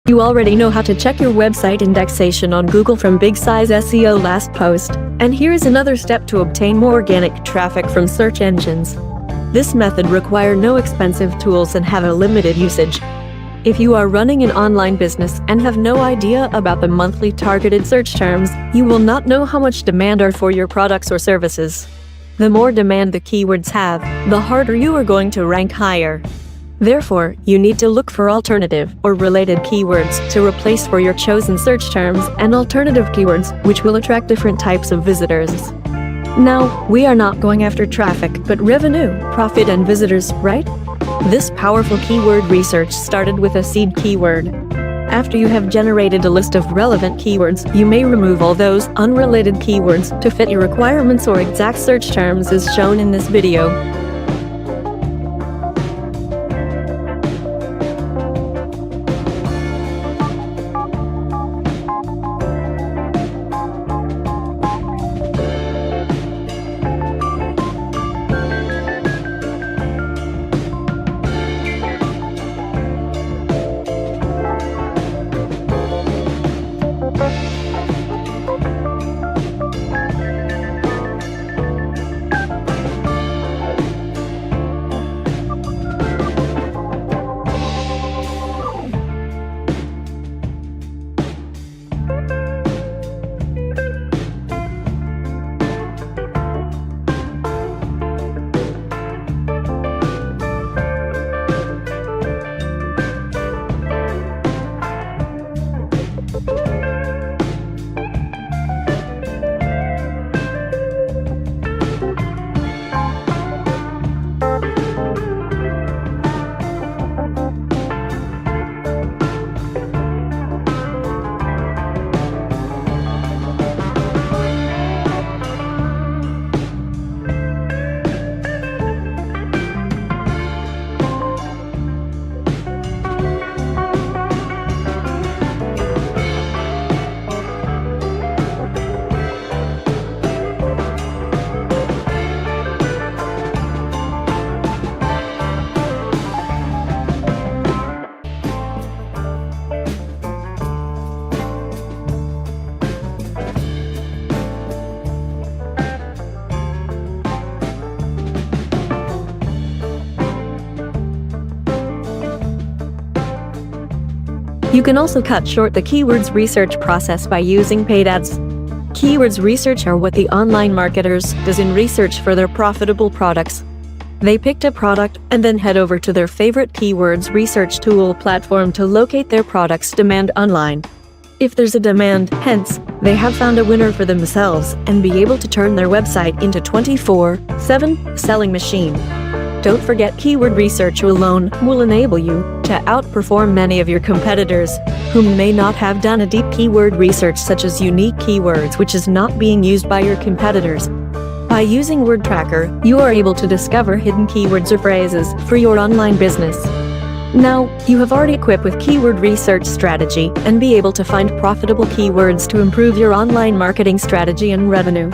You already know how to check your website indexation on Google from big size SEO last post. And here is another step to obtain more organic traffic from search engines. This method requires no expensive tools and have a limited usage. If you are running an online business and have no idea about the monthly targeted search terms, you will not know how much demand are for your products or services. The more demand the keywords have, the harder you are going to rank higher. Therefore, you need to look for alternative or related keywords to replace for your chosen search terms and alternative keywords which will attract different types of visitors. Now, we are not going after traffic, but revenue, profit and visitors, right? This powerful keyword research started with a seed keyword. After you have generated a list of relevant keywords, you may remove all those unrelated keywords to fit your requirements or exact search terms as shown in this video. You can also cut short the keywords research process by using paid ads. Keywords research are what the online marketers does in research for their profitable products. They picked a product and then head over to their favorite keywords research tool platform to locate their product's demand online. If there's a demand, hence, they have found a winner for themselves and be able to turn their website into 24/7 selling machine. Don't forget, keyword research alone will enable you to outperform many of your competitors who may not have done a deep keyword research such as unique keywords which is not being used by your competitors. By using Word Tracker, you are able to discover hidden keywords or phrases for your online business. Now, you have already equipped with keyword research strategy and be able to find profitable keywords to improve your online marketing strategy and revenue.